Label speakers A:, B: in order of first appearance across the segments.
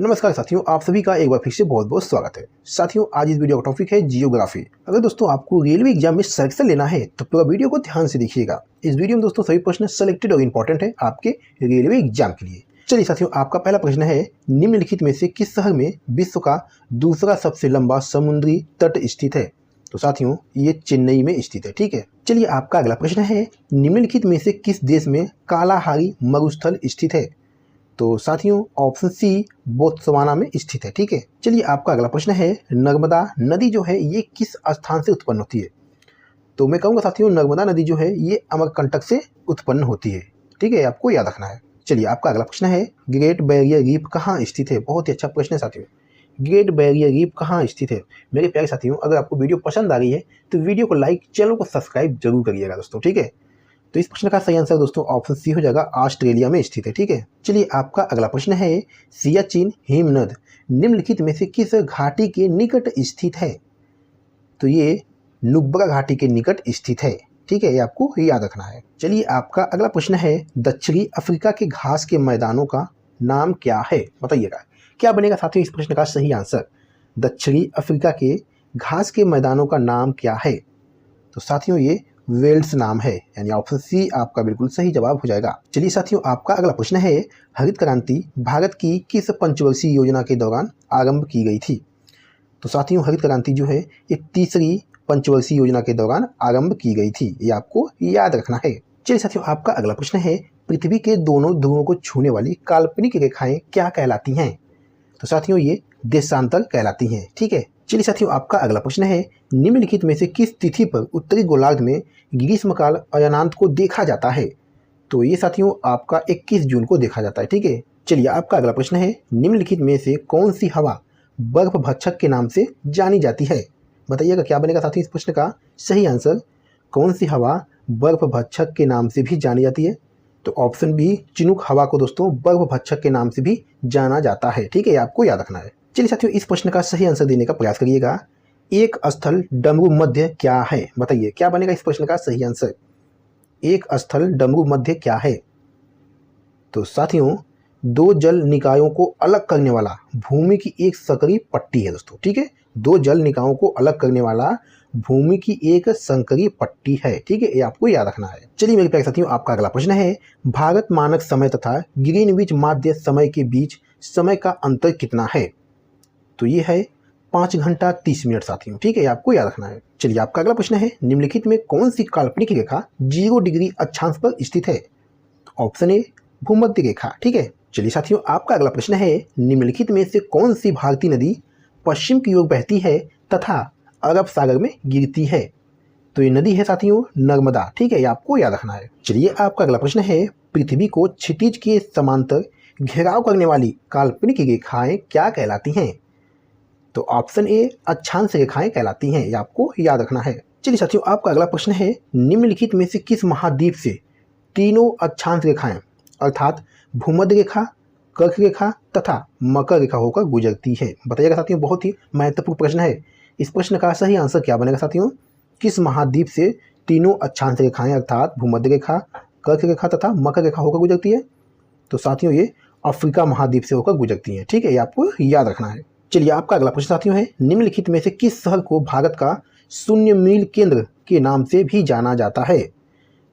A: नमस्कार साथियों, आप सभी का एक बार फिर से बहुत बहुत स्वागत है। साथियों, आज इस वीडियो का टॉपिक है जियोग्राफी। अगर दोस्तों आपको रेलवे एग्जाम में सिलेक्शन लेना है तो पूरा वीडियो को ध्यान से देखिएगा। इस वीडियो में दोस्तों सभी प्रश्न सेलेक्टेड और इम्पोर्टेंट है आपके रेलवे एग्जाम के लिए। चलिए साथियों, आपका पहला प्रश्न है, निम्नलिखित में से किस शहर में विश्व का दूसरा सबसे लंबा समुद्री तट स्थित है? तो साथियों ये चेन्नई में स्थित है। ठीक है, चलिए आपका अगला प्रश्न है, निम्नलिखित में से किस देश में कालाहारी मरुस्थल स्थित है? तो साथियों ऑप्शन सी बोत्सवाना में स्थित है। ठीक है, चलिए आपका अगला प्रश्न है, नर्मदा नदी जो है ये किस स्थान से उत्पन्न होती है? तो मैं कहूँगा साथियों नर्मदा नदी जो है ये अमरकंटक से उत्पन्न होती है। ठीक है, आपको याद रखना है। चलिए आपका अगला प्रश्न है, ग्रेट बैरियर रीफ कहाँ स्थित है? बहुत ही अच्छा प्रश्न है साथियों। ग्रेट बैरियर रीफ कहाँ स्थित है? मेरे प्यारे साथियों, अगर आपको वीडियो पसंद आ रही है तो वीडियो को लाइक, चैनल को सब्सक्राइब जरूर करिएगा दोस्तों। ठीक है, तो इस प्रश्न का सही आंसर दोस्तों ऑप्शन सी हो जाएगा, ऑस्ट्रेलिया में स्थित है। ठीक है, चलिए आपका अगला प्रश्न है, सियाचिन हिमनद निम्नलिखित में से किस घाटी के निकट स्थित है? तो ये नुब्रा घाटी के निकट स्थित है। ठीक है, ये आपको याद रखना है। चलिए आपका अगला प्रश्न है, दक्षिणी अफ्रीका के घास के मैदानों का नाम क्या है? बताइएगा क्या बनेगा साथियों इस प्रश्न का सही आंसर। दक्षिणी अफ्रीका के घास के मैदानों का नाम क्या है? तो साथियों ये वेल्स नाम है, यानी ऑप्शन सी आपका बिल्कुल सही जवाब हो जाएगा। चलिए साथियों आपका अगला प्रश्न है, हरित क्रांति भारत की किस पंचवर्षीय योजना के दौरान आरंभ की गई थी? तो साथियों हरित क्रांति जो है ये तीसरी पंचवर्षीय योजना के दौरान आरंभ की गई थी, ये आपको याद रखना है। चलिए साथियों आपका अगला प्रश्न है, पृथ्वी के दोनों ध्रुवों को छूने वाली काल्पनिक रेखाएं क्या कहलाती हैं? तो साथियों ये देशांतर कहलाती हैं। ठीक है, चलिए साथियों आपका अगला प्रश्न है, निम्नलिखित में से किस तिथि पर उत्तरी गोलार्ध में ग्रीष्मकाल अयनांत को देखा जाता है? तो ये साथियों आपका 21 जून को देखा जाता है। ठीक है, चलिए आपका अगला प्रश्न है, निम्नलिखित में से कौन सी हवा बर्फ भक्षक के नाम से जानी जाती है? बताइएगा क्या बनेगा साथियों इस प्रश्न का सही आंसर। कौन सी हवा बर्फ भक्षक के नाम से भी जानी जाती है? तो ऑप्शन बी चिनूक हवा को दोस्तों बर्फ भक्षक के नाम से भी जाना जाता है। ठीक है, आपको याद रखना है। चलिए साथियों इस प्रश्न का सही आंसर देने का प्रयास करिएगा। एक स्थल डमरू मध्य क्या है? बताइए क्या बनेगा इस प्रश्न का सही आंसर। एक स्थल डमरू मध्य क्या है? तो साथियों दो जल निकायों को अलग करने वाला भूमि की एक संकरी पट्टी है दोस्तों। ठीक है, दो जल निकायों को अलग करने वाला भूमि की एक संकरी पट्टी है। ठीक है, ये आपको याद रखना है। चलिए मेरे प्यारे साथियों आपका अगला प्रश्न है, भारत मानक समय तथा ग्रीनविच माध्य समय के बीच समय का अंतर कितना है? तो ये है 5 घंटा 30 मिनट साथियों। ठीक है, आपको याद रखना है। चलिए आपका अगला प्रश्न है, निम्नलिखित में कौन सी काल्पनिक रेखा 0 डिग्री अक्षांश पर स्थित है? ऑप्शन ए भूमध्य रेखा। ठीक है, चलिए साथियों आपका अगला प्रश्न है, निम्नलिखित में से कौन सी भारतीय नदी पश्चिम की ओर बहती है तथा अरब सागर में गिरती है? तो ये नदी है साथियों नर्मदा। ठीक है, ये आपको याद रखना है। चलिए आपका अगला प्रश्न है, पृथ्वी को क्षितिज के समांतर घेराव करने वाली काल्पनिक रेखाएं क्या कहलाती हैं? तो ऑप्शन ए अक्षांश रेखाएं कहलाती हैं, ये आपको याद रखना है। चलिए साथियों आपका अगला प्रश्न है, निम्नलिखित में से किस महाद्वीप से तीनों अक्षांश रेखाएं अर्थात भूमध्य रेखा, कर्क रेखा तथा मकर रेखा होकर गुजरती है? बताइएगा साथियों, बहुत ही महत्वपूर्ण प्रश्न है। इस प्रश्न का सही आंसर क्या बनेगा साथियों। किस महाद्वीप से तीनों अक्षांश रेखाएं अर्थात भूमध्य रेखा, कर्क रेखा तथा मकर रेखा होकर गुजरती है? तो साथियों ये अफ्रीका महाद्वीप से होकर गुजरती है। ठीक है, ये आपको याद रखना है। चलिए आपका अगला प्रश्न साथियों है, निम्नलिखित में से किस शहर को भारत का शून्य मील केंद्र के नाम से भी जाना जाता है?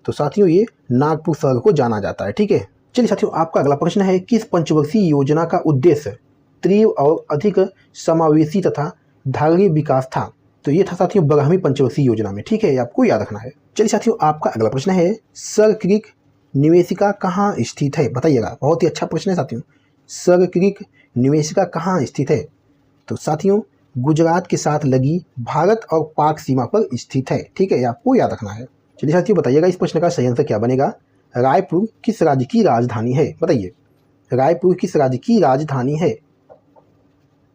A: तो साथियों ये नागपुर शहर को जाना जाता है। ठीक है, चलिए साथियों आपका अगला प्रश्न है, किस पंचवर्षीय योजना का उद्देश्य तीव्र और अधिक समावेशी तथा धारणीय विकास था? तो ये था साथियों 12वीं पंचवर्षीय योजना में। ठीक है, आपको याद रखना है। चलिए साथियों आपका अगला प्रश्न है, सर क्रीक निवेशिका कहाँ स्थित है? बताइएगा, बहुत ही अच्छा प्रश्न है साथियों। सर क्रीक निवेशिका कहाँ स्थित है? तो साथियों गुजरात के साथ लगी भारत और पाक सीमा पर स्थित है। ठीक है, आपको याद रखना है। चलिए साथियों बताइएगा इस प्रश्न का सही आंसर क्या बनेगा। रायपुर किस राज्य की राजधानी है? बताइए रायपुर किस राज्य की राजधानी है?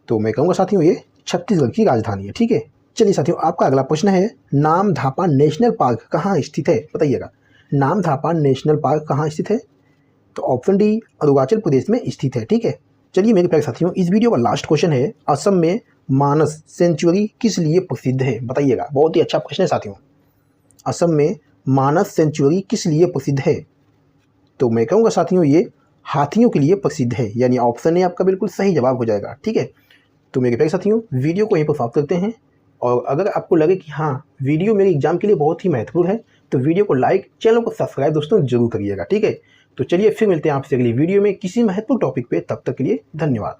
A: तो मैं कहूँगा साथियों ये छत्तीसगढ़ की राजधानी है। ठीक है, चलिए साथियों आपका अगला प्रश्न है, नामधापा नेशनल पार्क कहाँ स्थित है? बताइएगा नामधापा नेशनल पार्क कहाँ स्थित है? तो ऑप्शन डी अरुणाचल प्रदेश में स्थित है। ठीक है, चलिए मेरे प्यारे साथियों इस वीडियो का लास्ट क्वेश्चन है, असम में मानस सेंचुरी किस लिए प्रसिद्ध है? बताइएगा, बहुत ही अच्छा प्रश्न है साथियों। असम में मानस सेंचुरी किस लिए प्रसिद्ध है? तो मैं कहूँगा साथियों ये हाथियों के लिए प्रसिद्ध है, यानी ऑप्शन ए आपका बिल्कुल सही जवाब हो जाएगा। ठीक है, तो मेरे प्यारे साथियों वीडियो को यहीं पर समाप्त करते हैं। और अगर आपको लगे कि हाँ वीडियो मेरे एग्जाम के लिए बहुत ही महत्वपूर्ण है तो वीडियो को लाइक, चैनल को सब्सक्राइब दोस्तों जरूर करिएगा। ठीक है, तो चलिए फिर मिलते हैं आपसे अगली वीडियो में किसी महत्वपूर्ण टॉपिक पे। तब तक के लिए धन्यवाद।